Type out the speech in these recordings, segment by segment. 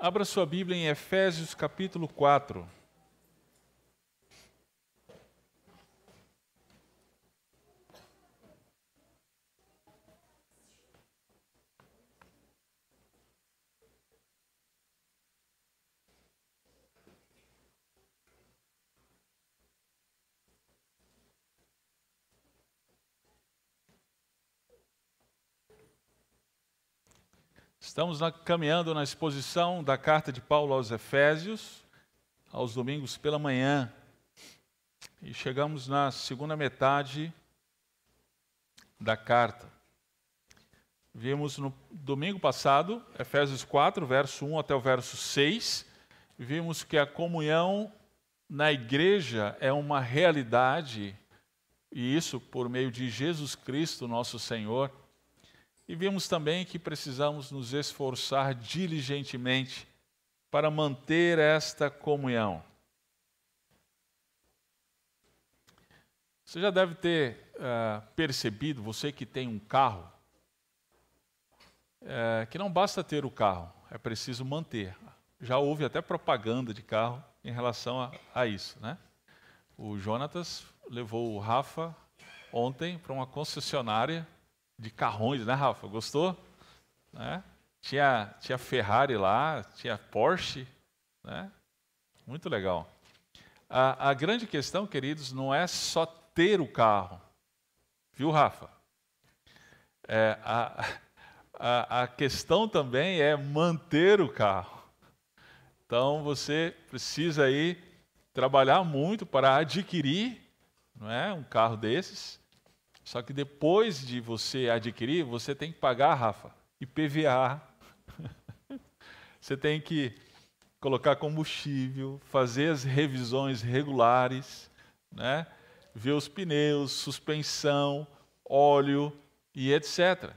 Abra sua Bíblia em Efésios capítulo 4. Estamos caminhando na exposição da carta de Paulo aos Efésios, aos domingos pela manhã. E chegamos na segunda metade da carta. Vimos no domingo passado, Efésios 4, verso 1 até o verso 6, vimos que a comunhão na igreja é uma realidade, e isso por meio de Jesus Cristo, nosso Senhor. E vimos também que precisamos nos esforçar diligentemente para manter esta comunhão. Você já deve ter percebido, você que tem um carro, que não basta ter o carro, é preciso manter. Já houve até propaganda de carro em relação a isso, né? O Jonatas levou o Rafa ontem para uma concessionária de carrões, né, Rafa? Gostou? Né? Tinha Ferrari lá, tinha Porsche, né? Muito legal. A grande questão, queridos, não é só ter o carro, viu, Rafa? A questão também é manter o carro. Então, você precisa aí trabalhar muito para adquirir, não é, um carro desses. Só que depois de você adquirir, você tem que pagar, Rafa, IPVA. Você tem que colocar combustível, fazer as revisões regulares, né? Ver os pneus, suspensão, óleo e etc.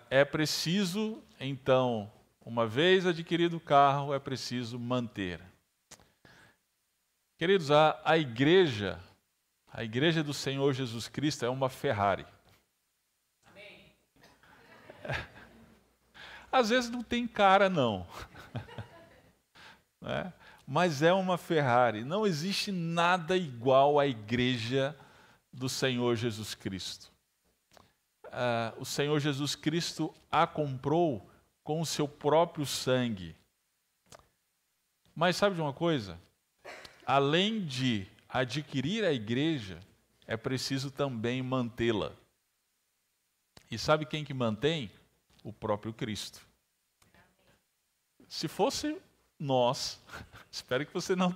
É preciso, então, uma vez adquirido o carro, é preciso manter. Queridos, a igreja do Senhor Jesus Cristo é uma Ferrari. Amém. Às vezes não tem cara, não. Né? Mas é uma Ferrari. Não existe nada igual à igreja do Senhor Jesus Cristo. O Senhor Jesus Cristo a comprou com o seu próprio sangue. Mas sabe de uma coisa? Além de adquirir a igreja, é preciso também mantê-la. E sabe quem que mantém? O próprio Cristo. Se fosse nós, espero que você não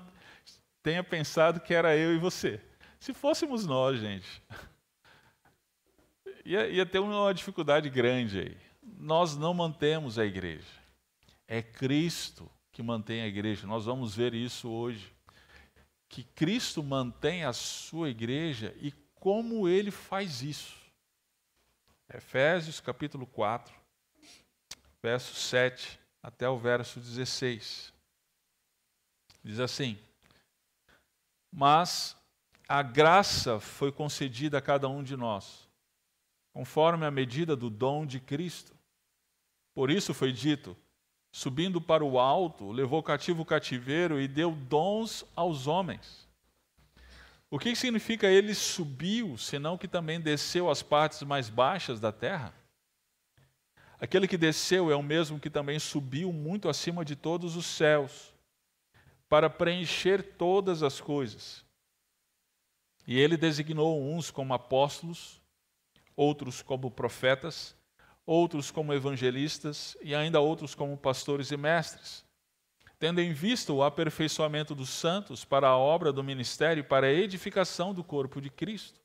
tenha pensado que era eu e você. Se fôssemos nós, gente, ia ter uma dificuldade grande aí. Nós não mantemos a igreja. É Cristo que mantém a igreja. Nós vamos ver isso hoje. Que Cristo mantém a sua igreja e como Ele faz isso. Efésios capítulo 4, verso 7 até o verso 16. Diz assim: Mas a graça foi concedida a cada um de nós, conforme a medida do dom de Cristo. Por isso foi dito: subindo para o alto, levou cativo o cativeiro e deu dons aos homens. O que significa ele subiu, senão que também desceu às partes mais baixas da terra? Aquele que desceu é o mesmo que também subiu muito acima de todos os céus, para preencher todas as coisas. E ele designou uns como apóstolos, outros como profetas, outros como evangelistas e ainda outros como pastores e mestres, tendo em vista o aperfeiçoamento dos santos para a obra do ministério e para a edificação do corpo de Cristo,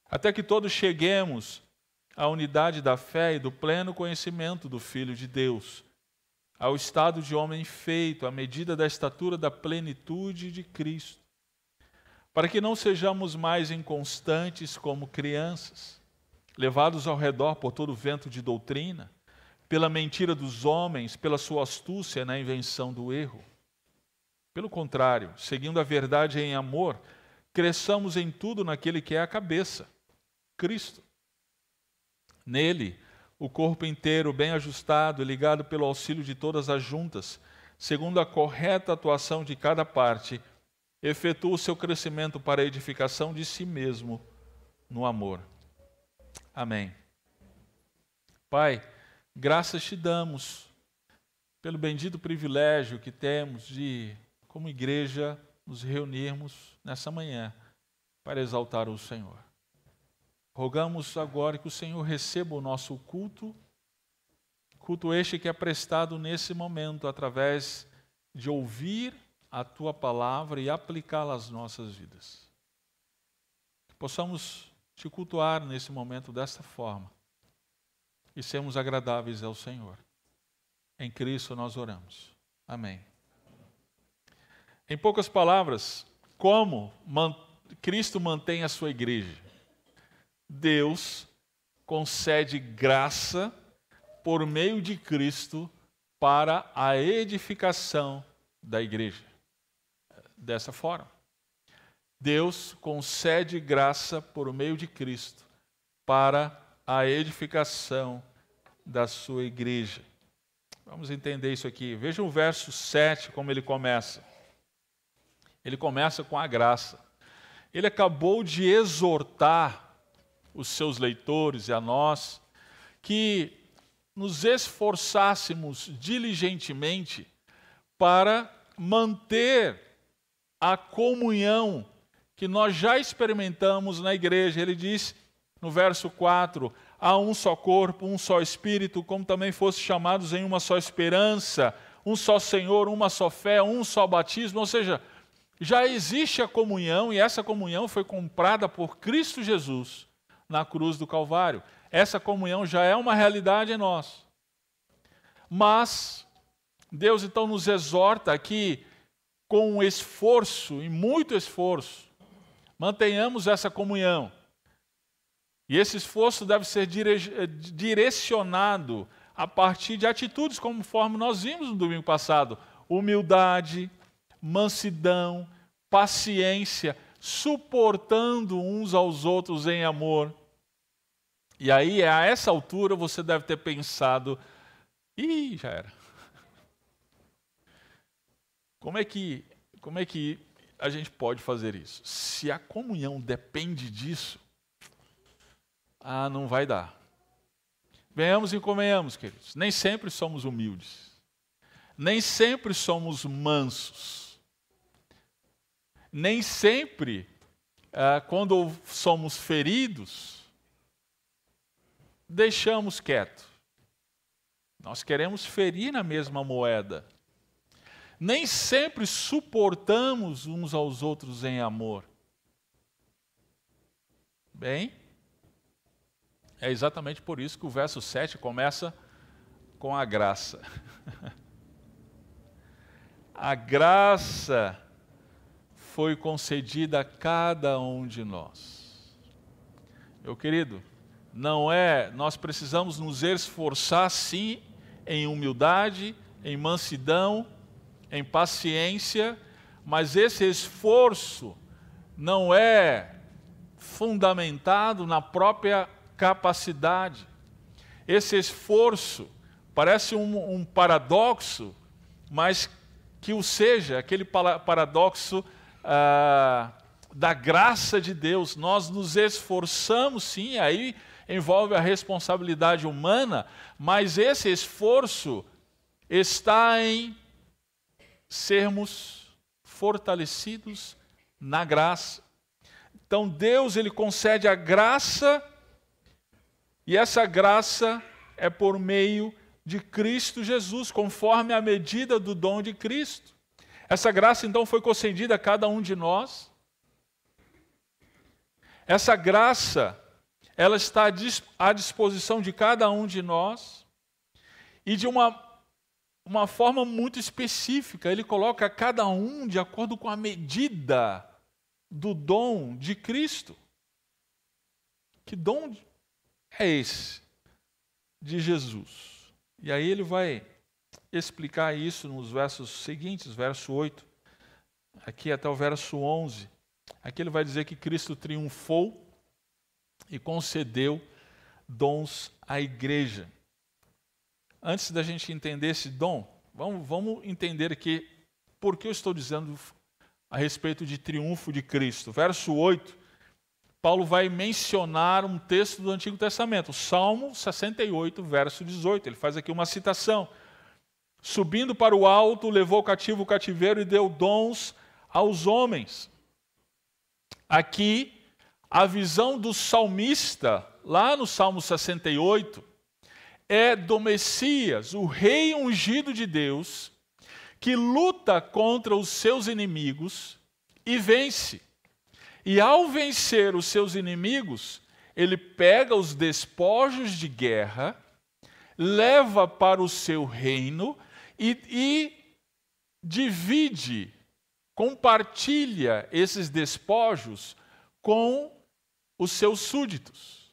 até que todos cheguemos à unidade da fé e do pleno conhecimento do Filho de Deus, ao estado de homem feito, à medida da estatura da plenitude de Cristo, para que não sejamos mais inconstantes como crianças, levados ao redor por todo vento de doutrina, pela mentira dos homens, pela sua astúcia na invenção do erro. Pelo contrário, seguindo a verdade em amor, cresçamos em tudo naquele que é a cabeça, Cristo. Nele, o corpo inteiro, bem ajustado e ligado pelo auxílio de todas as juntas, segundo a correta atuação de cada parte, efetua o seu crescimento para a edificação de si mesmo no amor. Amém. Pai, graças te damos pelo bendito privilégio que temos de, como igreja, nos reunirmos nessa manhã para exaltar o Senhor. Rogamos agora que o Senhor receba o nosso culto este que é prestado nesse momento através de ouvir a Tua palavra e aplicá-la às nossas vidas. Que possamos te cultuar nesse momento desta forma e sermos agradáveis ao Senhor. Em Cristo nós oramos. Amém. Em poucas palavras, como Cristo mantém a sua igreja? Deus concede graça por meio de Cristo para a edificação da igreja. Dessa forma, Deus concede graça por meio de Cristo para a edificação da sua igreja. Vamos entender isso aqui. Veja o verso 7, como ele começa. Ele começa com a graça. Ele acabou de exortar os seus leitores e a nós que nos esforçássemos diligentemente para manter a comunhão que nós já experimentamos na igreja. Ele diz no verso 4, há um só corpo, um só Espírito, como também fosse chamados em uma só esperança, um só Senhor, uma só fé, um só batismo. Ou seja, já existe a comunhão e essa comunhão foi comprada por Cristo Jesus na cruz do Calvário. Essa comunhão já é uma realidade em nós. Mas Deus então nos exorta aqui com esforço, e muito esforço, mantenhamos essa comunhão. E esse esforço deve ser direcionado a partir de atitudes, conforme nós vimos no domingo passado: humildade, mansidão, paciência, suportando uns aos outros em amor. E aí, a essa altura, você deve ter pensado: ih, já era. Como é que a gente pode fazer isso? Se a comunhão depende disso, não vai dar. Venhamos e convenhamos, queridos. Nem sempre somos humildes. Nem sempre somos mansos. Nem sempre, quando somos feridos, deixamos quieto. Nós queremos ferir na mesma moeda. Nem sempre suportamos uns aos outros em amor. Bem, é exatamente por isso que o verso 7 começa com a graça. A graça foi concedida a cada um de nós. Meu querido, nós precisamos nos esforçar sim em humildade, em mansidão, em paciência, mas esse esforço não é fundamentado na própria capacidade. Esse esforço parece um paradoxo, mas que o seja, aquele paradoxo da graça de Deus. Nós nos esforçamos sim, aí envolve a responsabilidade humana, mas esse esforço está em sermos fortalecidos na graça. Então Deus, ele concede a graça, e essa graça é por meio de Cristo Jesus, conforme a medida do dom de Cristo. Essa graça então foi concedida a cada um de nós. Essa graça, ela está à disposição de cada um de nós, e de uma forma muito específica. Ele coloca cada um de acordo com a medida do dom de Cristo. Que dom é esse de Jesus? E aí ele vai explicar isso nos versos seguintes, verso 8, aqui até o verso 11. Aqui ele vai dizer que Cristo triunfou e concedeu dons à igreja. Antes da gente entender esse dom, vamos entender aqui por que eu estou dizendo a respeito de triunfo de Cristo. Verso 8, Paulo vai mencionar um texto do Antigo Testamento, Salmo 68, verso 18. Ele faz aqui uma citação. Subindo para o alto, levou cativo o cativeiro e deu dons aos homens. Aqui, a visão do salmista, lá no Salmo 68, é do Messias, o rei ungido de Deus, que luta contra os seus inimigos e vence. E ao vencer os seus inimigos, ele pega os despojos de guerra, leva para o seu reino e divide, compartilha esses despojos com os seus súditos.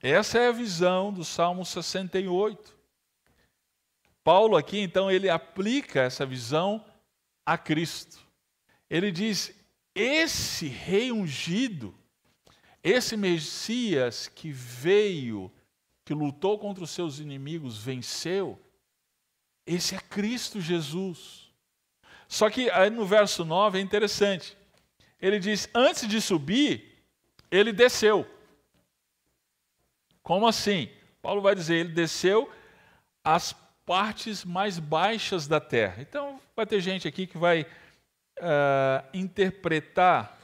Essa é a visão do Salmo 68. Paulo aqui, então, ele aplica essa visão a Cristo. Ele diz, esse rei ungido, esse Messias que veio, que lutou contra os seus inimigos, venceu, esse é Cristo Jesus. Só que aí no verso 9 é interessante. Ele diz, antes de subir, ele desceu. Como assim? Paulo vai dizer, ele desceu às partes mais baixas da terra. Então, vai ter gente aqui que vai interpretar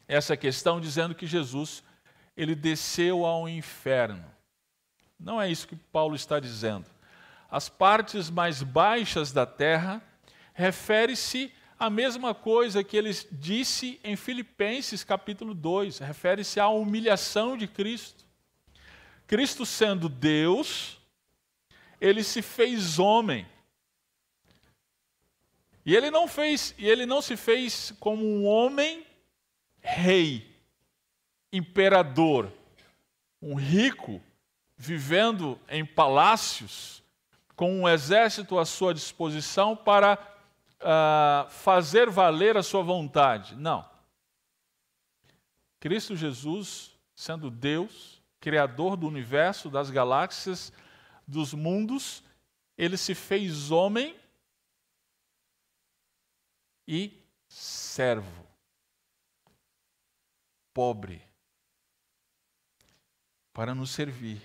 essa questão dizendo que Jesus, ele desceu ao inferno. Não é isso que Paulo está dizendo. As partes mais baixas da terra refere-se à mesma coisa que ele disse em Filipenses capítulo 2, refere-se à humilhação de Cristo. Cristo sendo Deus, ele se fez homem. E ele não se fez como um homem rei, imperador, um rico, vivendo em palácios, com um exército à sua disposição para fazer valer a sua vontade. Não. Cristo Jesus, sendo Deus, Criador do universo, das galáxias, dos mundos, ele se fez homem e servo, pobre, para nos servir.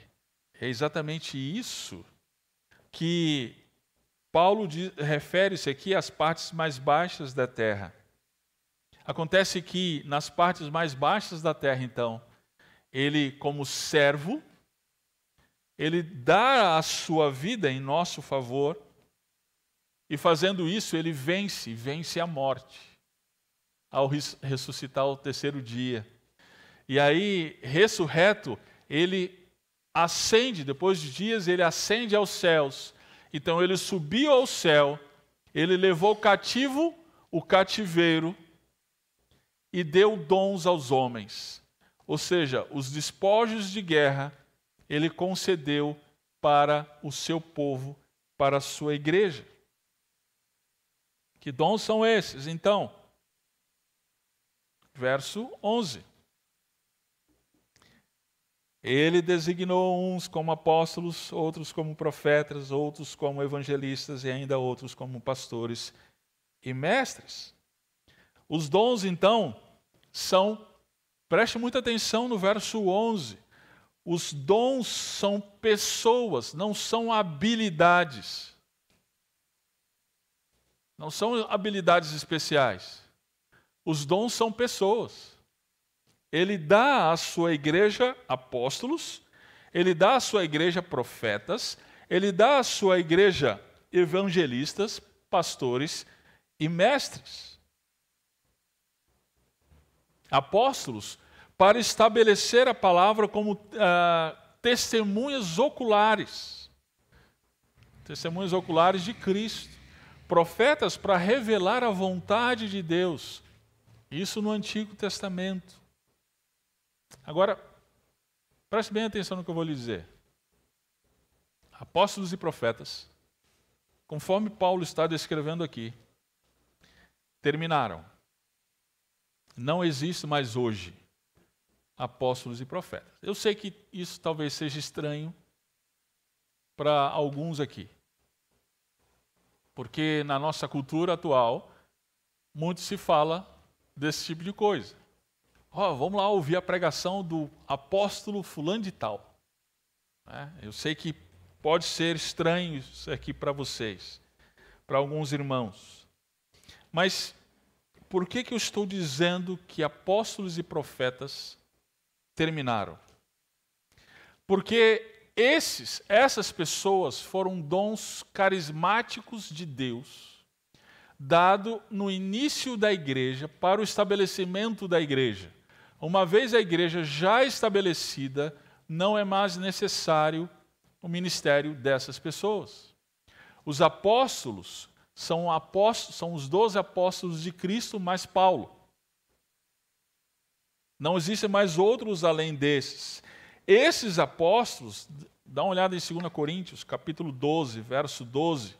É exatamente isso que Paulo refere-se aqui às partes mais baixas da terra. Acontece que nas partes mais baixas da terra, então, ele, como servo, ele dá a sua vida em nosso favor e, fazendo isso, ele vence a morte ao ressuscitar ao terceiro dia. E aí, ressurreto, ele ascende, depois de dias, ele ascende aos céus. Então, ele subiu ao céu, ele levou cativo o cativeiro e deu dons aos homens. Ou seja, os despojos de guerra, ele concedeu para o seu povo, para a sua igreja. Que dons são esses, então? Verso 11. Ele designou uns como apóstolos, outros como profetas, outros como evangelistas e ainda outros como pastores e mestres. Os dons, então, são, preste muita atenção no verso 11, os dons são pessoas, não são habilidades. Não são habilidades especiais. Os dons são pessoas. Ele dá à sua igreja apóstolos, ele dá à sua igreja profetas, ele dá à sua igreja evangelistas, pastores e mestres. Apóstolos, para estabelecer a palavra como testemunhas oculares. Testemunhas oculares de Cristo. Profetas para revelar a vontade de Deus. Isso no Antigo Testamento. Agora, preste bem atenção no que eu vou lhe dizer. Apóstolos e profetas, conforme Paulo está descrevendo aqui, terminaram. Não existe mais hoje apóstolos e profetas. Eu sei que isso talvez seja estranho para alguns aqui, porque na nossa cultura atual, muito se fala desse tipo de coisa. Vamos lá ouvir a pregação do apóstolo fulano de tal. Eu sei que pode ser estranho isso aqui para vocês, para alguns irmãos. Mas por que eu estou dizendo que apóstolos e profetas terminaram? Porque essas pessoas foram dons carismáticos de Deus, dado no início da igreja para o estabelecimento da igreja. Uma vez a igreja já estabelecida, não é mais necessário o ministério dessas pessoas. Os apóstolos são os 12 apóstolos de Cristo mais Paulo. Não existem mais outros além desses. Esses apóstolos, dá uma olhada em 2 Coríntios, capítulo 12, verso 12.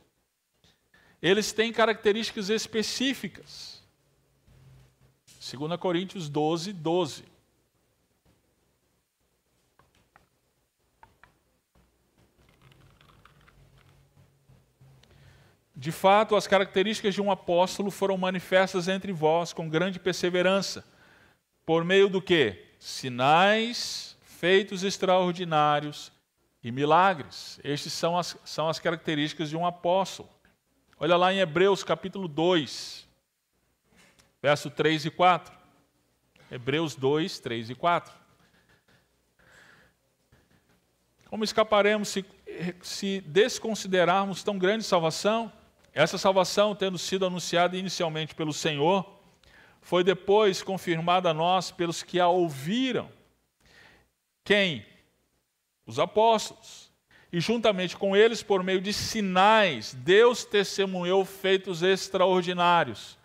Eles têm características específicas. 2 Coríntios 12, 12. De fato, as características de um apóstolo foram manifestas entre vós com grande perseverança, por meio do quê? Sinais, feitos extraordinários e milagres. Estes são as características de um apóstolo. Olha lá em Hebreus capítulo 2, verso 3 e 4. Hebreus 2, 3 e 4. Como escaparemos se desconsiderarmos tão grande salvação? Essa salvação, tendo sido anunciada inicialmente pelo Senhor, foi depois confirmada a nós pelos que a ouviram. Quem? Os apóstolos. E juntamente com eles, por meio de sinais, Deus testemunhou feitos extraordinários,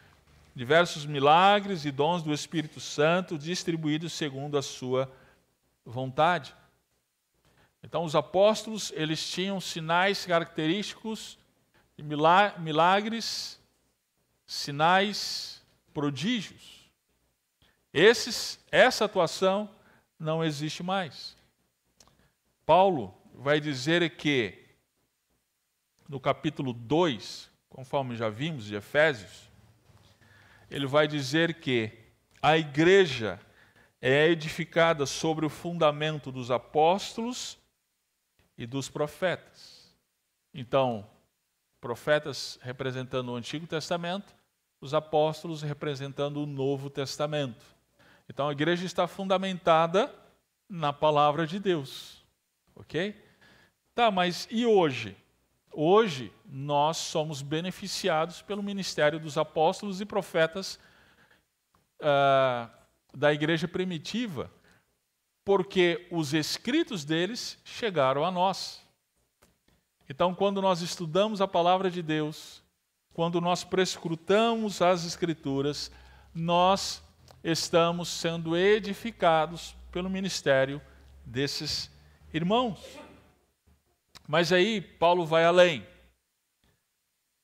diversos milagres e dons do Espírito Santo distribuídos segundo a sua vontade. Então, os apóstolos, eles tinham sinais característicos, milagres, sinais, prodígios. Essa atuação não existe mais. Paulo vai dizer que, no capítulo 2, conforme já vimos, de Efésios, ele vai dizer que a igreja é edificada sobre o fundamento dos apóstolos e dos profetas. Então, profetas representando o Antigo Testamento, os apóstolos representando o Novo Testamento. Então, a igreja está fundamentada na palavra de Deus. Ok? Tá, mas e hoje? Hoje, nós somos beneficiados pelo ministério dos apóstolos e profetas da igreja primitiva, porque os escritos deles chegaram a nós. Então, quando nós estudamos a palavra de Deus, quando nós prescrutamos as Escrituras, nós estamos sendo edificados pelo ministério desses irmãos. Mas aí, Paulo vai além.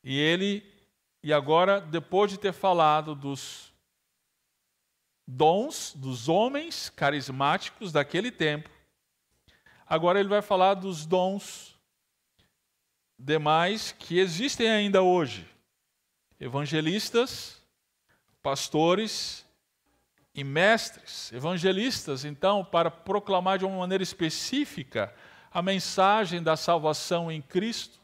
E agora, depois de ter falado dos dons dos homens carismáticos daquele tempo, agora ele vai falar dos dons demais que existem ainda hoje. Evangelistas, pastores e mestres. Evangelistas, então, para proclamar de uma maneira específica a mensagem da salvação em Cristo.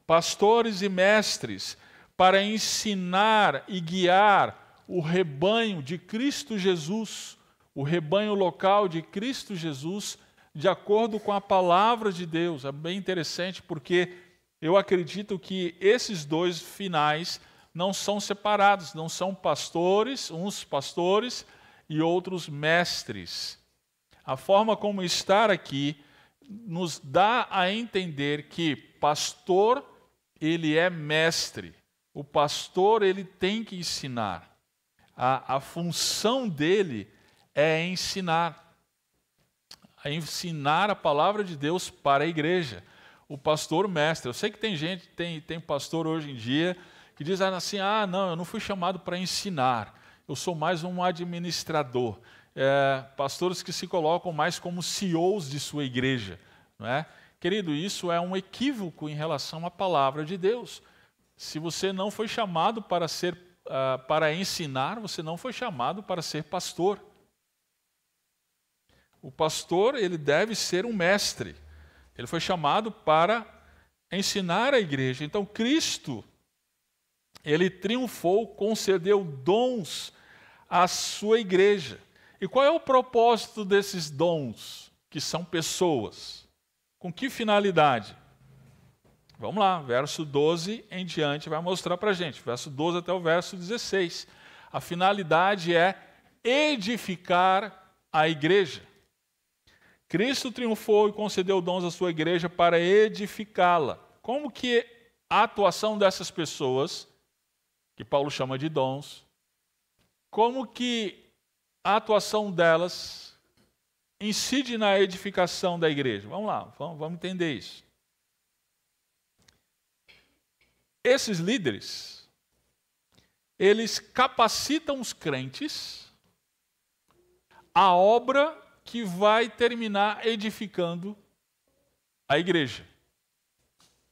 Pastores e mestres, para ensinar e guiar o rebanho de Cristo Jesus, o rebanho local de Cristo Jesus, de acordo com a palavra de Deus. É bem interessante porque eu acredito que esses dois finais não são separados, não são pastores, uns pastores e outros mestres. A forma como está aqui nos dá a entender que pastor, ele é mestre. O pastor, ele tem que ensinar. A função dele é ensinar. A ensinar a palavra de Deus para a igreja. O pastor mestre. Eu sei que tem gente, tem pastor hoje em dia que diz assim, não, eu não fui chamado para ensinar, eu sou mais um administrador. pastores que se colocam mais como CEOs de sua igreja, não é? Querido, isso é um equívoco em relação à palavra de Deus. Se você não foi chamado para ensinar, você não foi chamado para ser pastor. O pastor, ele deve ser um mestre. Ele foi chamado para ensinar a igreja. Então, Cristo, ele triunfou, concedeu dons à sua igreja. E qual é o propósito desses dons, que são pessoas? Com que finalidade? Vamos lá, verso 12 em diante vai mostrar para a gente, verso 12 até o verso 16. A finalidade é edificar a igreja. Cristo triunfou e concedeu dons à sua igreja para edificá-la. Como que a atuação dessas pessoas, que Paulo chama de dons, como que a atuação delas incide na edificação da igreja? Vamos lá, vamos entender isso. Esses líderes, eles capacitam os crentes à obra que vai terminar edificando a igreja.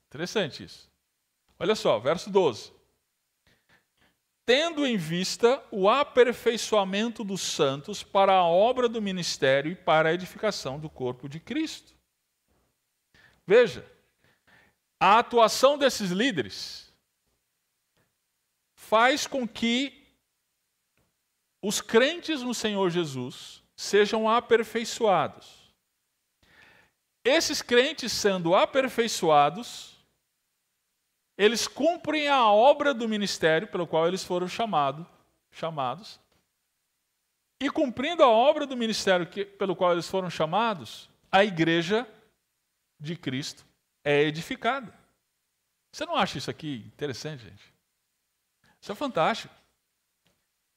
Interessante isso. Olha só, verso 12. Tendo em vista o aperfeiçoamento dos santos para a obra do ministério e para a edificação do corpo de Cristo. Veja, a atuação desses líderes faz com que os crentes no Senhor Jesus sejam aperfeiçoados. Esses crentes sendo aperfeiçoados, eles cumprem a obra do ministério pelo qual eles foram chamados. E cumprindo a obra do ministério pelo qual eles foram chamados, a igreja de Cristo é edificada. Você não acha isso aqui interessante, gente? Isso é fantástico.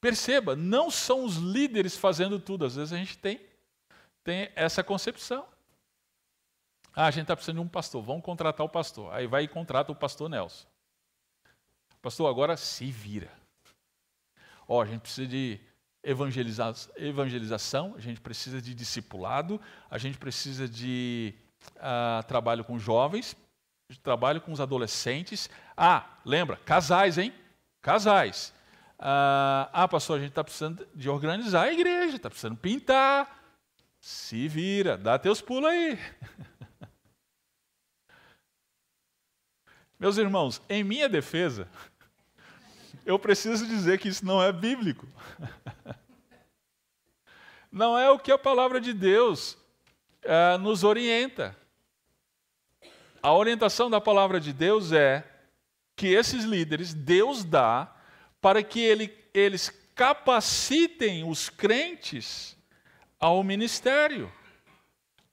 Perceba, não são os líderes fazendo tudo. Às vezes a gente tem essa concepção. A gente está precisando de um pastor, vamos contratar o pastor. Aí vai e contrata o pastor Nelson. Pastor, agora se vira. A gente precisa de evangelização, a gente precisa de discipulado, a gente precisa de trabalho com jovens, trabalho com os adolescentes. Lembra, casais, hein? Casais. Pastor, a gente está precisando de organizar a igreja, está precisando pintar. Se vira, dá teus pulos aí. Meus irmãos, em minha defesa, eu preciso dizer que isso não é bíblico. Não é o que a palavra de Deus nos orienta. A orientação da palavra de Deus é que esses líderes, Deus dá para que eles capacitem os crentes ao ministério,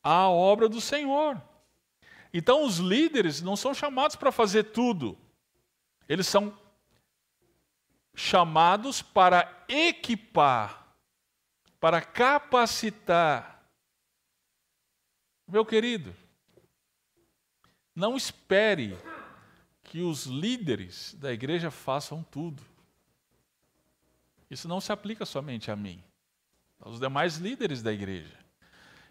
à obra do Senhor. Então, os líderes não são chamados para fazer tudo. Eles são chamados para equipar, para capacitar. Meu querido, não espere que os líderes da igreja façam tudo. Isso não se aplica somente a mim, aos demais líderes da igreja.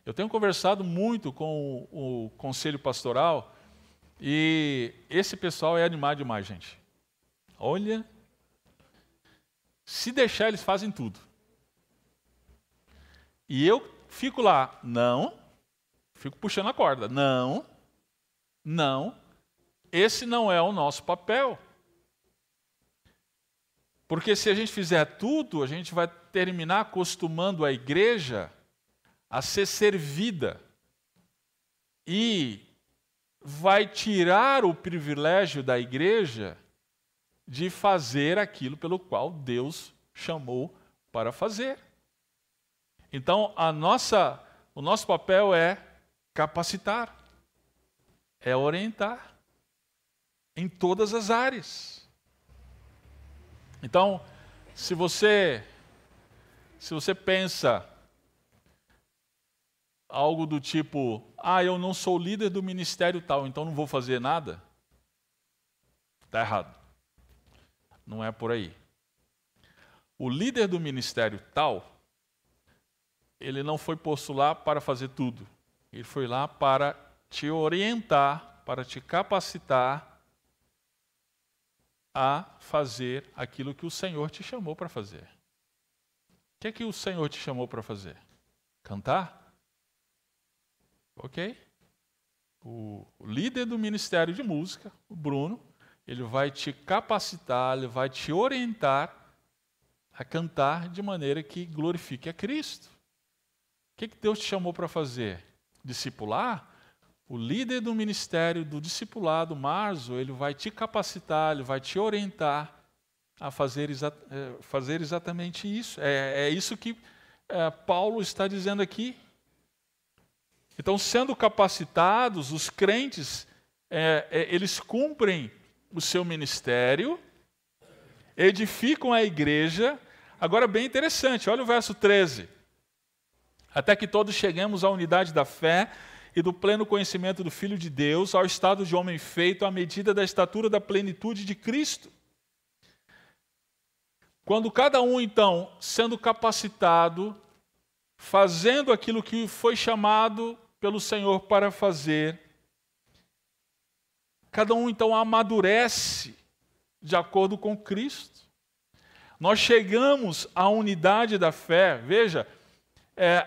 Eu tenho conversado muito com o conselho pastoral e esse pessoal é animado demais, gente. Olha, se deixar, eles fazem tudo. E eu fico lá, fico puxando a corda. Não, esse não é o nosso papel. Porque se a gente fizer tudo, a gente vai terminar acostumando a igreja a ser servida e vai tirar o privilégio da igreja de fazer aquilo pelo qual Deus chamou para fazer. Então, o nosso papel é capacitar, é orientar em todas as áreas. Então, se você pensa algo do tipo, eu não sou líder do ministério tal, então não vou fazer nada, está errado. Não é por aí. O líder do ministério tal ele não foi posto lá para fazer tudo. Ele foi lá para te orientar, para te capacitar a fazer aquilo que o Senhor te chamou para fazer. O que é que o Senhor te chamou para fazer? Cantar? Ok? O líder do Ministério de Música, o Bruno, ele vai te capacitar, ele vai te orientar a cantar de maneira que glorifique a Cristo. O que Deus te chamou para fazer? Discipular? O líder do ministério do discipulado, Marzo, ele vai te capacitar, ele vai te orientar a fazer exatamente isso. É isso que Paulo está dizendo aqui. Então, sendo capacitados, os crentes, eles cumprem o seu ministério, edificam a igreja. Agora, bem interessante, olha o verso 13. Até que todos cheguemos à unidade da fé e do pleno conhecimento do Filho de Deus, ao estado de homem feito, à medida da estatura da plenitude de Cristo. Quando cada um, então, sendo capacitado, fazendo aquilo que foi chamado pelo Senhor para fazer, cada um, então, amadurece de acordo com Cristo. Nós chegamos à unidade da fé, veja,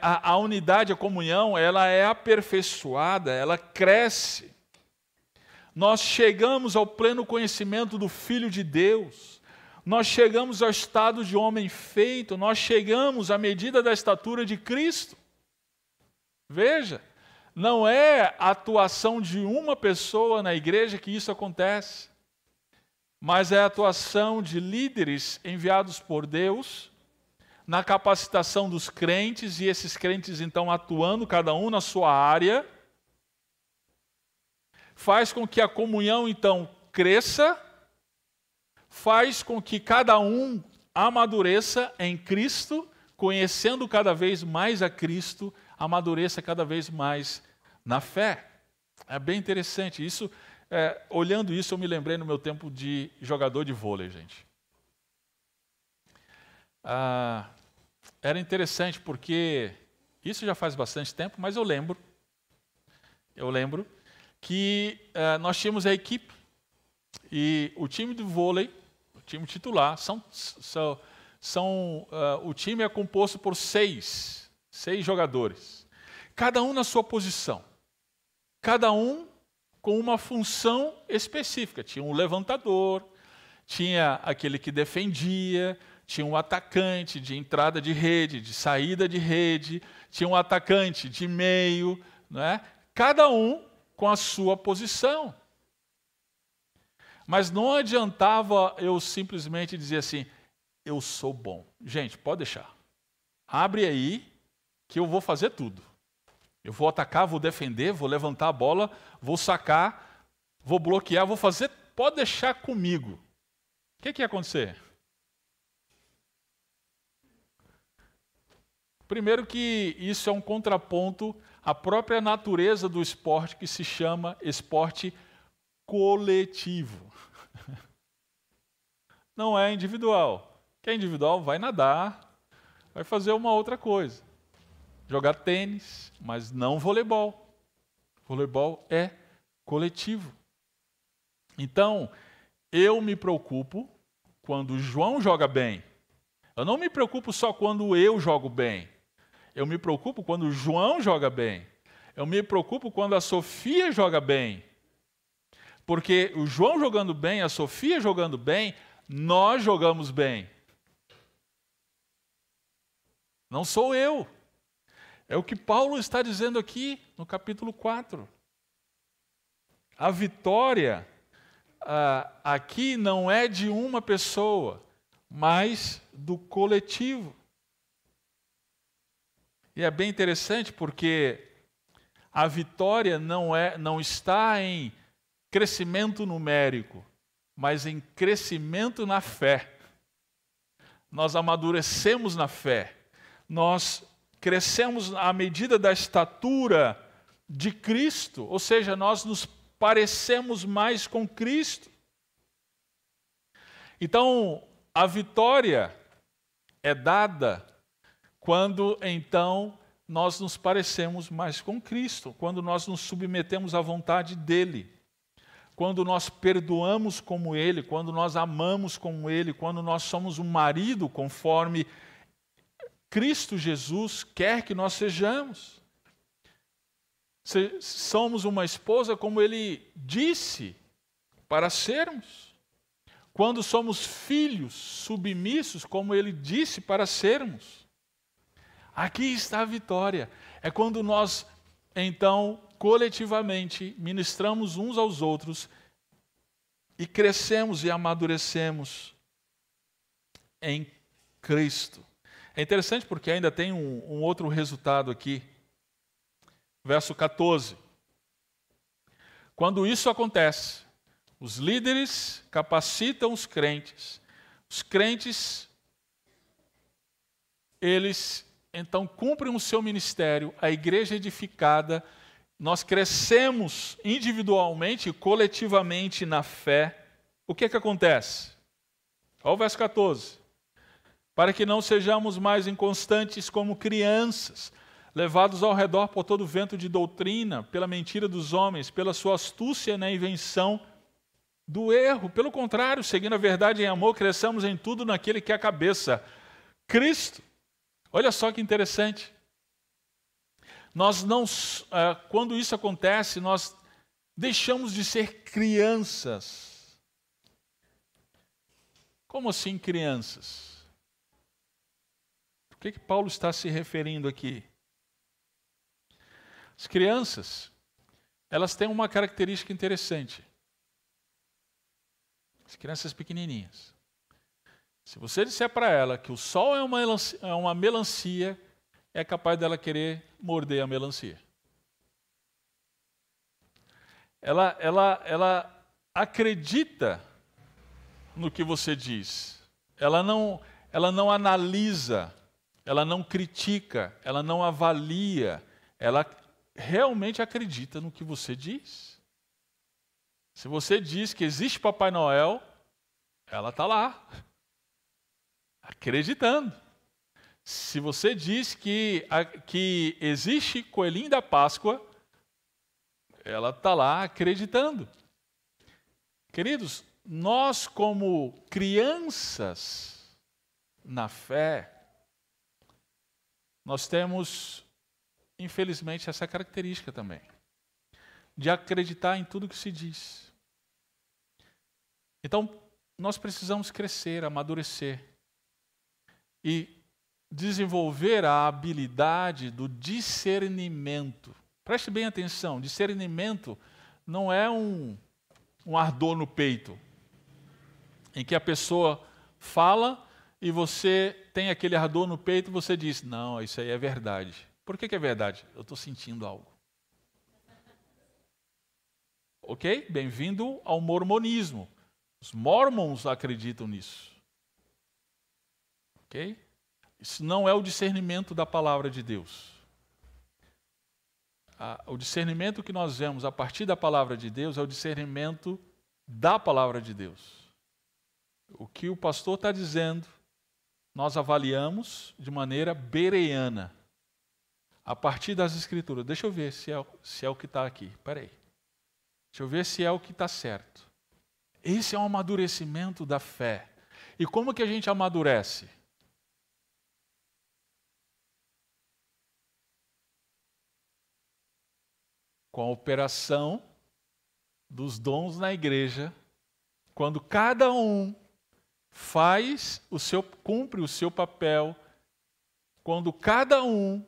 a unidade, a comunhão, ela é aperfeiçoada, ela cresce. Nós chegamos ao pleno conhecimento do Filho de Deus, nós chegamos ao estado de homem feito, nós chegamos à medida da estatura de Cristo. Veja, não é a atuação de uma pessoa na igreja que isso acontece, mas é a atuação de líderes enviados por Deus, na capacitação dos crentes, e esses crentes, então, atuando, cada um na sua área, faz com que a comunhão, então, cresça, faz com que cada um amadureça em Cristo, conhecendo cada vez mais a Cristo, amadureça cada vez mais na fé. É bem interessante. Isso, olhando isso, eu me lembrei no meu tempo de jogador de vôlei, gente. Era interessante porque isso já faz bastante tempo, mas eu lembro que nós tínhamos a equipe e o time de vôlei, o time titular, o time é composto por seis jogadores, cada um na sua posição, cada um com uma função específica. Tinha um levantador, tinha aquele que defendia, tinha um atacante de entrada de rede, de saída de rede, tinha um atacante de meio, né? Cada um com a sua posição. Mas não adiantava eu simplesmente dizer assim, eu sou bom. Gente, pode deixar. Abre aí que eu vou fazer tudo. Eu vou atacar, vou defender, vou levantar a bola, vou sacar, vou bloquear, vou fazer, pode deixar comigo. O que ia acontecer? Primeiro que isso é um contraponto à própria natureza do esporte, que se chama esporte coletivo. Não é individual. Quem é individual vai nadar, vai fazer uma outra coisa. Jogar tênis, mas não voleibol. Voleibol é coletivo. Então, eu me preocupo quando o João joga bem. Eu não me preocupo só quando eu jogo bem. Eu me preocupo quando o João joga bem. Eu me preocupo quando a Sofia joga bem. Porque o João jogando bem, a Sofia jogando bem, nós jogamos bem. Não sou eu. É o que Paulo está dizendo aqui no capítulo 4. A vitória aqui não é de uma pessoa, mas do coletivo. E é bem interessante porque a vitória não está em crescimento numérico, mas em crescimento na fé. Nós amadurecemos na fé. Nós crescemos à medida da estatura de Cristo, ou seja, nós nos parecemos mais com Cristo. Então, a vitória é dada quando então nós nos parecemos mais com Cristo, quando nós nos submetemos à vontade dele, quando nós perdoamos como ele, quando nós amamos como ele, quando nós somos um marido conforme Cristo Jesus quer que nós sejamos. Somos uma esposa como ele disse para sermos. Quando somos filhos submissos como ele disse para sermos. Aqui está a vitória. É quando nós, então, coletivamente, ministramos uns aos outros e crescemos e amadurecemos em Cristo. É interessante porque ainda tem um outro resultado aqui. Verso 14. Quando isso acontece, os líderes capacitam os crentes. Os crentes, eles então cumprem o seu ministério, a igreja edificada, nós crescemos individualmente e coletivamente na fé. O que acontece? Olha o verso 14. Para que não sejamos mais inconstantes como crianças, levados ao redor por todo vento de doutrina, pela mentira dos homens, pela sua astúcia na invenção do erro. Pelo contrário, seguindo a verdade em amor, cresçamos em tudo naquele que é a cabeça, Cristo. Olha só que interessante. Nós não, quando isso acontece, nós deixamos de ser crianças. Como assim crianças? O que Paulo está se referindo aqui? As crianças, elas têm uma característica interessante. As crianças pequenininhas. Se você disser para ela que o sol é uma melancia, é capaz dela querer morder a melancia. Ela acredita no que você diz. Ela não analisa, ela não critica, ela não avalia. Ela realmente acredita no que você diz. Se você diz que existe Papai Noel, ela está lá, acreditando. Se você diz que existe Coelhinho da Páscoa, ela está lá acreditando. Queridos, nós como crianças na fé, nós temos, infelizmente, essa característica também, de acreditar em tudo que se diz. Então, nós precisamos crescer, amadurecer e desenvolver a habilidade do discernimento. Preste bem atenção, discernimento não é um ardor no peito, em que a pessoa fala e você tem aquele ardor no peito e você diz, não, isso aí é verdade. Por que é verdade? Eu estou sentindo algo. Ok? Bem-vindo ao mormonismo. Os mormons acreditam nisso. Ok? Isso não é o discernimento da palavra de Deus. O discernimento que nós vemos a partir da palavra de Deus é o discernimento da palavra de Deus. O que o pastor está dizendo, nós avaliamos de maneira bereana, a partir das Escrituras. Deixa eu ver se é o que está aqui. Espera aí. Deixa eu ver se é o que está certo. Esse é um amadurecimento da fé. E como que a gente amadurece? Com a operação dos dons na igreja, quando cada um cumpre o seu papel, quando cada um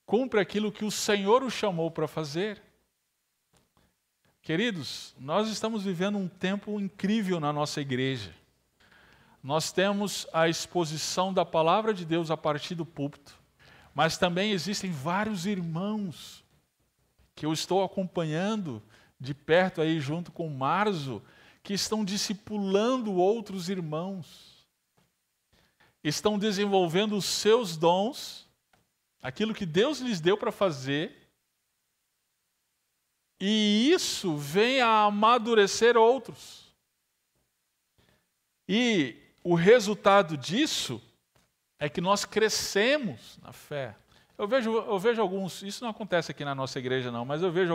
cumpre aquilo que o Senhor o chamou para fazer. Queridos, nós estamos vivendo um tempo incrível na nossa igreja. Nós temos a exposição da palavra de Deus a partir do púlpito, mas também existem vários irmãos que eu estou acompanhando de perto aí junto com o Marzo, que estão discipulando outros irmãos. Estão desenvolvendo os seus dons, aquilo que Deus lhes deu para fazer, e isso vem a amadurecer outros. E o resultado disso é que nós crescemos na fé. Eu vejo alguns, isso não acontece aqui na nossa igreja não, mas eu vejo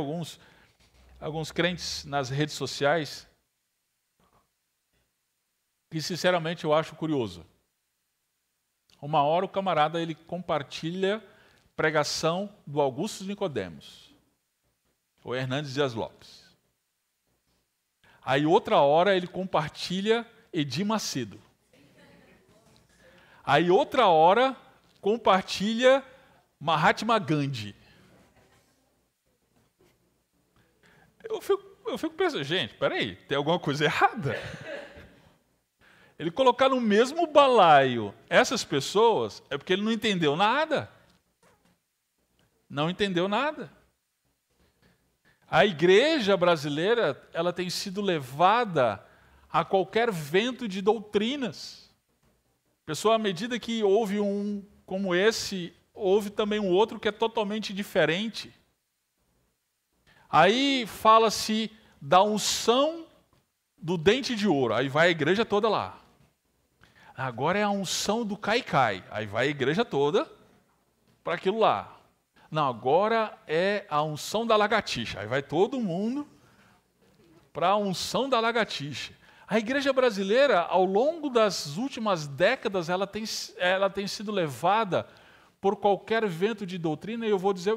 alguns crentes nas redes sociais que sinceramente eu acho curioso. Uma hora o camarada ele compartilha pregação do Augusto Nicodemos, ou Hernandes Dias Lopes. Aí outra hora ele compartilha Edir Macedo. Aí outra hora compartilha Mahatma Gandhi. Eu fico pensando, gente, peraí, tem alguma coisa errada? Ele colocar no mesmo balaio essas pessoas é porque ele não entendeu nada. Não entendeu nada. A igreja brasileira, ela tem sido levada a qualquer vento de doutrinas. Pessoal, à medida que houve um como esse, houve também um outro que é totalmente diferente. Aí fala-se da unção do dente de ouro, aí vai a igreja toda lá. Agora é a unção do caicai, aí vai a igreja toda para aquilo lá. Não, agora é a unção da lagartixa, aí vai todo mundo para a unção da lagartixa. A igreja brasileira, ao longo das últimas décadas, ela tem sido levada por qualquer vento de doutrina, e eu vou dizer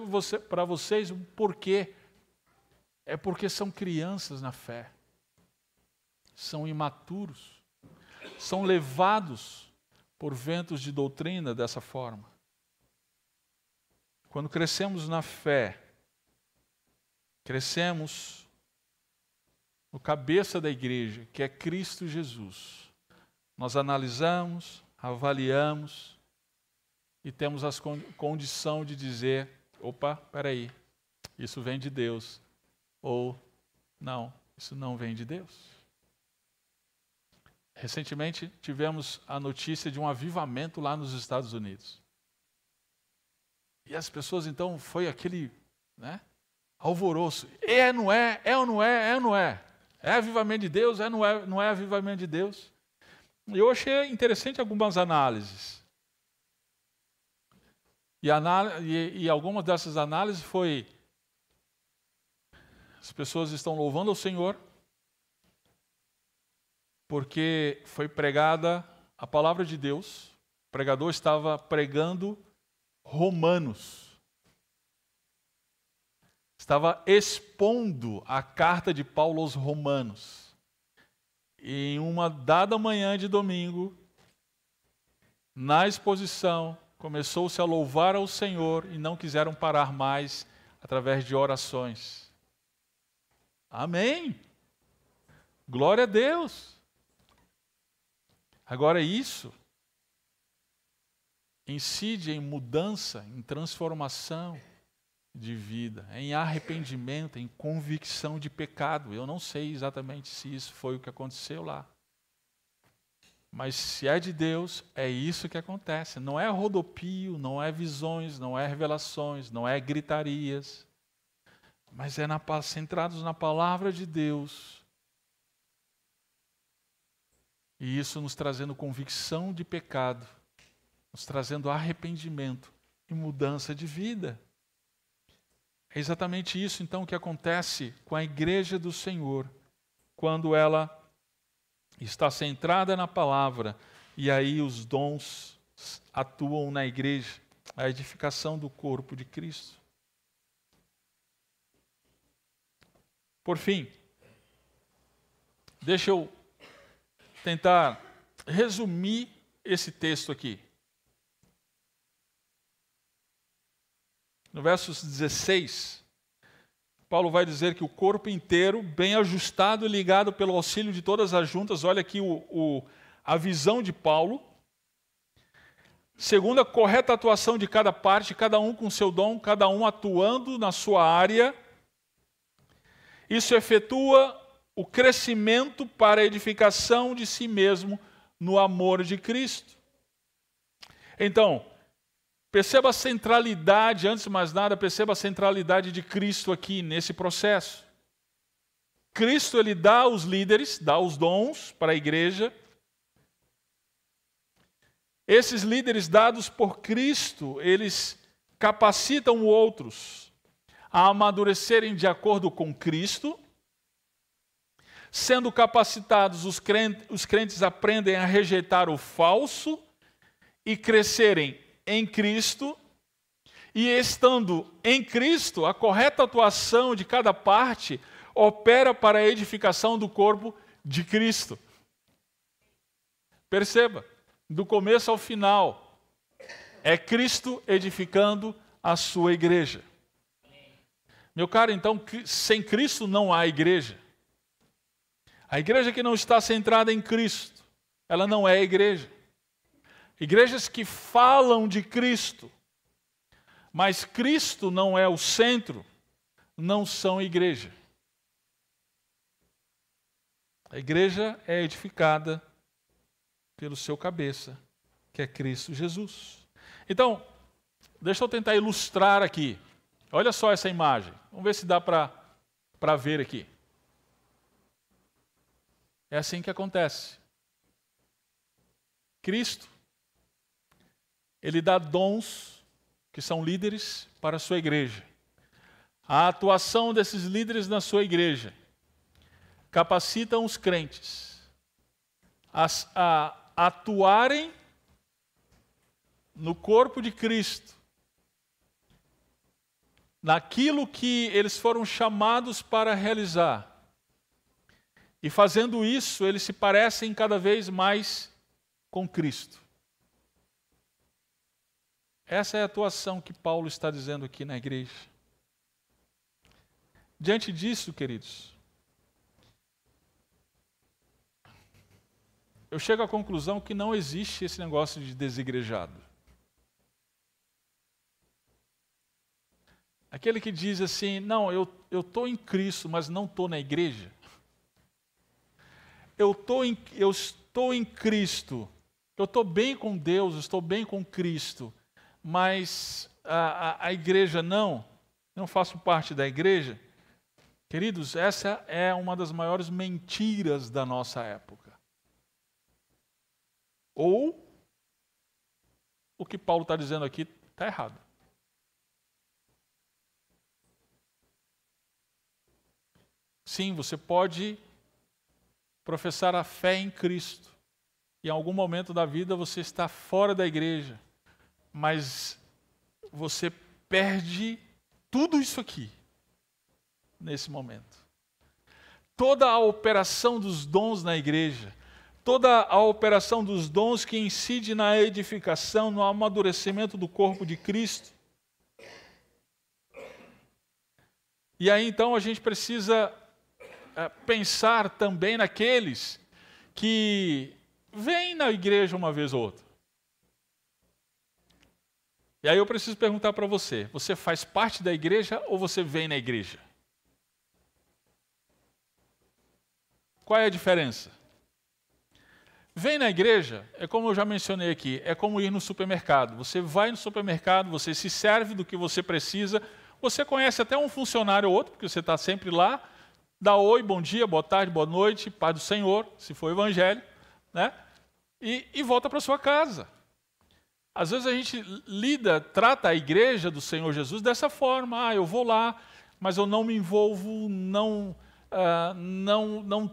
para vocês o porquê. É porque são crianças na fé, são imaturos, são levados por ventos de doutrina dessa forma. Quando crescemos na fé, crescemos no cabeça da igreja, que é Cristo Jesus. Nós analisamos, avaliamos e temos a condição de dizer, opa, peraí, isso vem de Deus. Ou, não, isso não vem de Deus. Recentemente tivemos a notícia de um avivamento lá nos Estados Unidos. E as pessoas então, foi aquele alvoroço. É, não é, é ou não é, é ou não é. É avivamento de Deus, é, não é avivamento de Deus. E eu achei interessante algumas análises. E algumas dessas análises foi: as pessoas estão louvando ao Senhor porque foi pregada a palavra de Deus. O pregador estava pregando Romanos. Estava expondo a carta de Paulo aos Romanos. E em uma dada manhã de domingo, na exposição, começou-se a louvar ao Senhor e não quiseram parar mais através de orações. Amém! Glória a Deus! Agora isso incide em mudança, em transformação de vida, em arrependimento, em convicção de pecado. Eu não sei exatamente se isso foi o que aconteceu lá. Mas se é de Deus, é isso que acontece. Não é rodopio, não é visões, não é revelações, não é gritarias. Mas é centrados na palavra de Deus. E isso nos trazendo convicção de pecado, nos trazendo arrependimento e mudança de vida. É exatamente isso, então, que acontece com a igreja do Senhor, quando ela está centrada na palavra, e aí os dons atuam na igreja, a edificação do corpo de Cristo. Por fim, deixa eu tentar resumir esse texto aqui. No versos 16, Paulo vai dizer que o corpo inteiro, bem ajustado e ligado pelo auxílio de todas as juntas, olha aqui a visão de Paulo, segundo a correta atuação de cada parte, cada um com seu dom, cada um atuando na sua área, isso efetua o crescimento para a edificação de si mesmo no amor de Cristo. Então, perceba a centralidade, antes de mais nada, perceba a centralidade de Cristo aqui nesse processo. Cristo, ele dá os líderes, dá os dons para a igreja. Esses líderes dados por Cristo, eles capacitam outros a amadurecerem de acordo com Cristo. Sendo capacitados, os crentes aprendem a rejeitar o falso e crescerem em Cristo. E estando em Cristo, a correta atuação de cada parte opera para a edificação do corpo de Cristo. Perceba, do começo ao final, é Cristo edificando a sua igreja. Meu caro, então, sem Cristo não há igreja. A igreja que não está centrada em Cristo, ela não é igreja. Igrejas que falam de Cristo, mas Cristo não é o centro, não são igreja. A igreja é edificada pelo seu cabeça, que é Cristo Jesus. Então, deixa eu tentar ilustrar aqui. Olha só essa imagem. Vamos ver se dá para ver aqui. É assim que acontece. Cristo, Ele dá dons, que são líderes, para a sua igreja. A atuação desses líderes na sua igreja capacitam os crentes a atuarem no corpo de Cristo, naquilo que eles foram chamados para realizar. E fazendo isso, eles se parecem cada vez mais com Cristo. Essa é a atuação que Paulo está dizendo aqui na igreja. Diante disso, queridos, eu chego à conclusão que não existe esse negócio de desigrejado. Aquele que diz assim, não, eu estou em Cristo, mas não estou na igreja. Eu estou em Cristo, eu estou bem com Deus, estou bem com Cristo, mas a igreja não faço parte da igreja. Queridos, essa é uma das maiores mentiras da nossa época. Ou o que Paulo está dizendo aqui está errado. Sim, você pode professar a fé em Cristo. Em algum momento da vida você está fora da igreja, mas você perde tudo isso aqui, nesse momento. Toda a operação dos dons na igreja, toda a operação dos dons que incide na edificação, no amadurecimento do corpo de Cristo. E aí então a gente precisa pensar também naqueles que vêm na igreja uma vez ou outra. E aí eu preciso perguntar para você, você faz parte da igreja ou você vem na igreja? Qual é a diferença? Vem na igreja, é como eu já mencionei aqui, é como ir no supermercado. Você vai no supermercado, você se serve do que você precisa, você conhece até um funcionário ou outro, porque você está sempre lá, dá oi, bom dia, boa tarde, boa noite, paz do Senhor, se for evangelho, né? E volta para sua casa. Às vezes a gente trata a igreja do Senhor Jesus dessa forma, eu vou lá, mas eu não me envolvo, não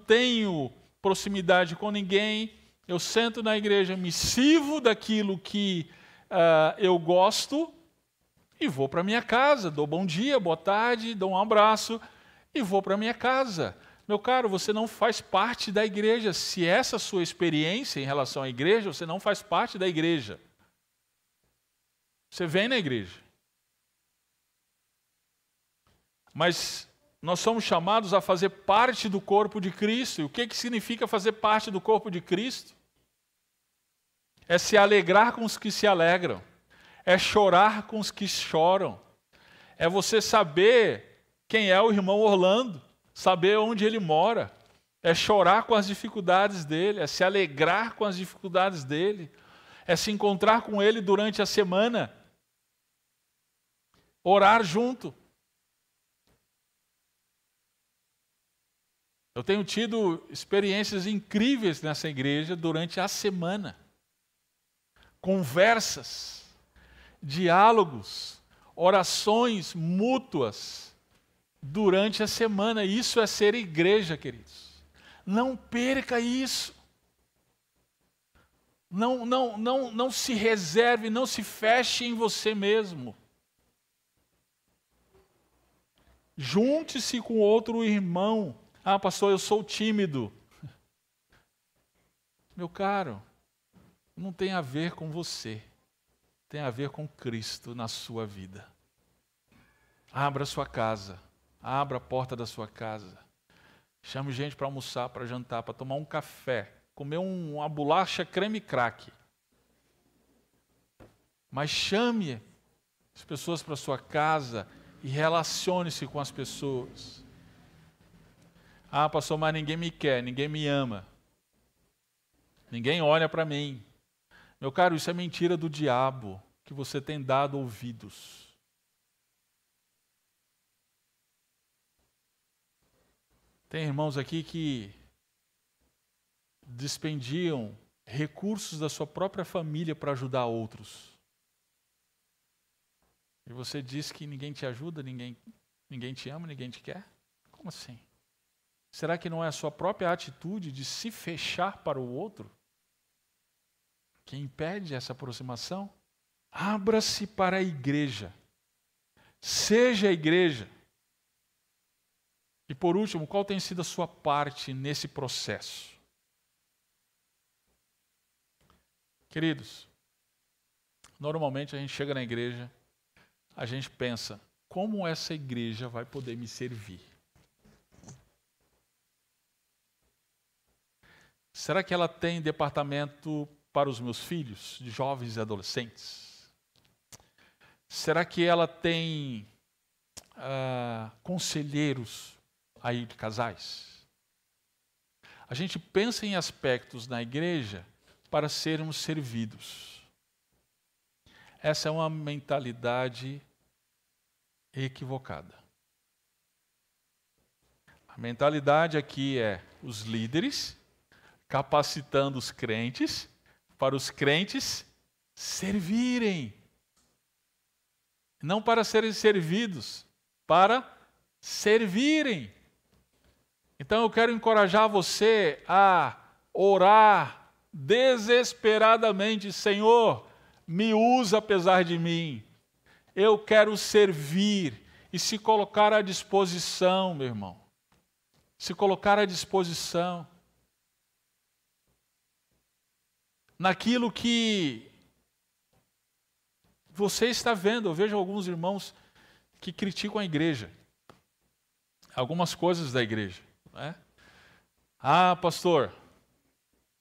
tenho proximidade com ninguém, eu sento na igreja, me sirvo daquilo que eu gosto e vou para minha casa, dou bom dia, boa tarde, dou um abraço e vou para minha casa. Meu caro, você não faz parte da igreja. Se essa é a sua experiência em relação à igreja, você não faz parte da igreja. Você vem na igreja. Mas nós somos chamados a fazer parte do corpo de Cristo. E o que significa fazer parte do corpo de Cristo? É se alegrar com os que se alegram. É chorar com os que choram. É você saber quem é o irmão Orlando, saber onde ele mora. É chorar com as dificuldades dele, é se alegrar com as dificuldades dele. É se encontrar com ele durante a semana. Orar junto. Eu tenho tido experiências incríveis nessa igreja durante a semana. conversas, diálogos, orações mútuas durante a semana. Isso é ser igreja, queridos. Não perca isso. Não se reserve, não se feche em você mesmo. Junte-se com outro irmão. Ah, pastor, eu sou tímido. Meu caro, não tem a ver com você. Tem a ver com Cristo na sua vida. Abra a sua casa. Abra a porta da sua casa. Chame gente para almoçar, para jantar, para tomar um café. Comer uma bolacha creme crack. Mas chame as pessoas para sua casa e relacione-se com as pessoas. Ah, pastor, mas ninguém me quer, ninguém me ama. Ninguém olha para mim. Meu caro, isso é mentira do diabo, que você tem dado ouvidos. Tem irmãos aqui que despendiam recursos da sua própria família para ajudar outros. E você diz que ninguém te ajuda, ninguém te ama, ninguém te quer? Como assim? Será que não é a sua própria atitude de se fechar para o outro que impede essa aproximação? Abra-se para a igreja. Seja a igreja. E por último, qual tem sido a sua parte nesse processo? Queridos, normalmente a gente chega na igreja, a gente pensa, como essa igreja vai poder me servir? Será que ela tem departamento para os meus filhos, de jovens e adolescentes? Será que ela tem conselheiros aí de casais? A gente pensa em aspectos na igreja para sermos servidos. Essa é uma mentalidade equivocada. A mentalidade aqui é os líderes capacitando os crentes para os crentes servirem. Não para serem servidos, para servirem. Então eu quero encorajar você a orar desesperadamente: Senhor, me usa apesar de mim. Eu quero servir e se colocar à disposição, meu irmão. Se colocar à disposição. Naquilo que você está vendo. Eu vejo alguns irmãos que criticam a igreja. Algumas coisas da igreja. Né? Ah, pastor,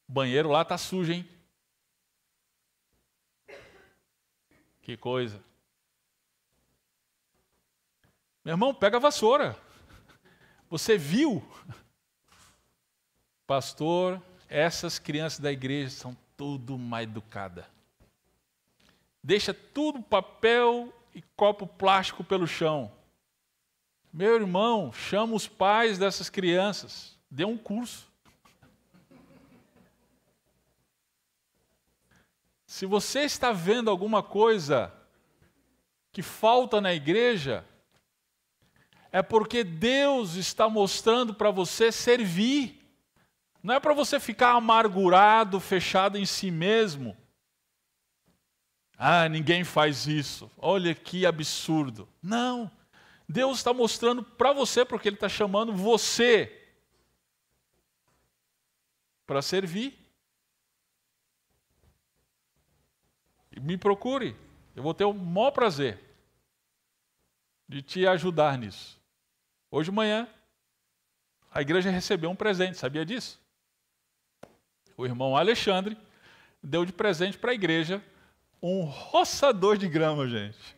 o banheiro lá está sujo, hein? Que coisa. Meu irmão, pega a vassoura. Você viu? Pastor, essas crianças da igreja são tudo mal educadas. Deixa tudo papel e copo plástico pelo chão. Meu irmão, chama os pais dessas crianças. Dê um curso. Se você está vendo alguma coisa que falta na igreja, é porque Deus está mostrando para você servir. Não é para você ficar amargurado, fechado em si mesmo. Ah, ninguém faz isso. Olha que absurdo. Não. Deus está mostrando para você, porque Ele está chamando você para servir. Me procure. Eu vou ter o maior prazer de te ajudar nisso. Hoje de manhã, a igreja recebeu um presente, sabia disso? O irmão Alexandre deu de presente para a igreja um roçador de grama, gente.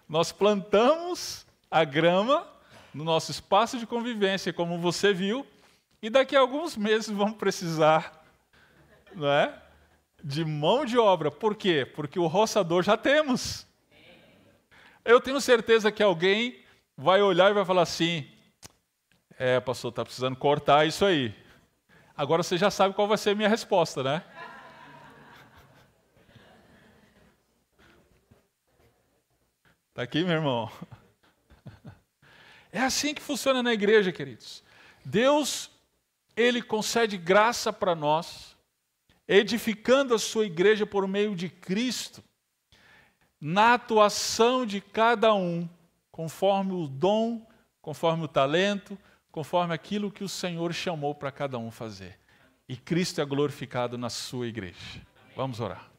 Nós plantamos a grama no nosso espaço de convivência, como você viu, e daqui a alguns meses vamos precisar, não é, de mão de obra. Por quê? Porque o roçador já temos. Eu tenho certeza que alguém vai olhar e vai falar assim: pastor, está precisando cortar isso aí. Agora você já sabe qual vai ser a minha resposta, né? Está aqui, meu irmão? É assim que funciona na igreja, queridos. Deus, Ele concede graça para nós, edificando a sua igreja por meio de Cristo, na atuação de cada um, conforme o dom, conforme o talento, conforme aquilo que o Senhor chamou para cada um fazer. E Cristo é glorificado na sua igreja. Vamos orar.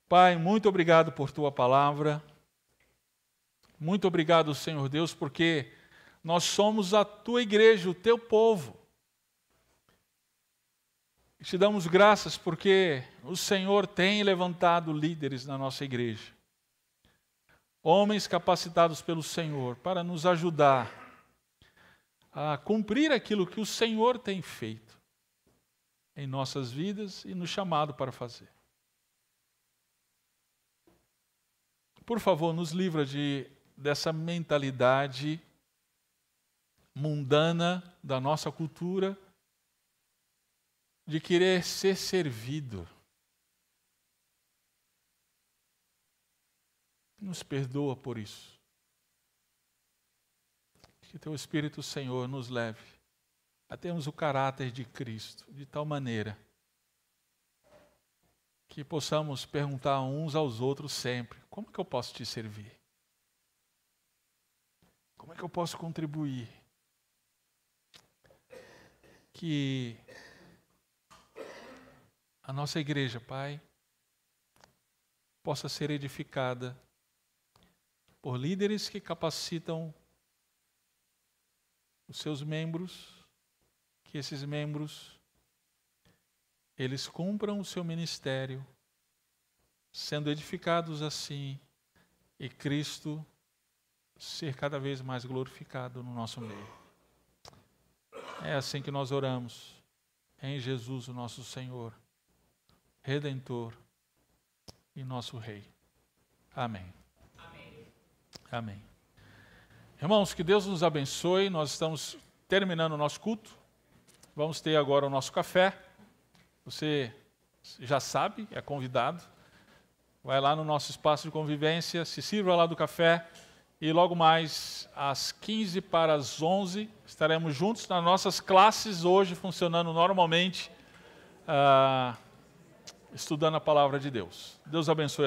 Pai, muito obrigado por tua palavra. Muito obrigado, Senhor Deus, porque nós somos a tua igreja, o teu povo. Te damos graças porque o Senhor tem levantado líderes na nossa igreja. Homens capacitados pelo Senhor para nos ajudar a cumprir aquilo que o Senhor tem feito em nossas vidas e nos chamado para fazer. Por favor, nos livra dessa mentalidade mundana da nossa cultura, de querer ser servido. Nos perdoa por isso. Que teu Espírito, Senhor, nos leve a termos o caráter de Cristo, de tal maneira que possamos perguntar uns aos outros sempre: como que eu posso te servir? Como é que eu posso contribuir? Que a nossa igreja, Pai, possa ser edificada por líderes que capacitam os seus membros, que esses membros, eles cumpram o seu ministério, sendo edificados assim, e Cristo ser cada vez mais glorificado no nosso meio. É assim que nós oramos, em Jesus, o nosso Senhor, Redentor e nosso Rei. Amém. Amém. Amém. Irmãos, que Deus nos abençoe. Nós estamos terminando o nosso culto. Vamos ter agora o nosso café. Você já sabe, é convidado. Vai lá no nosso espaço de convivência, se sirva lá do café. E logo mais, às 15 para as 11, estaremos juntos nas nossas classes, hoje funcionando normalmente, estudando a palavra de Deus. Deus abençoe.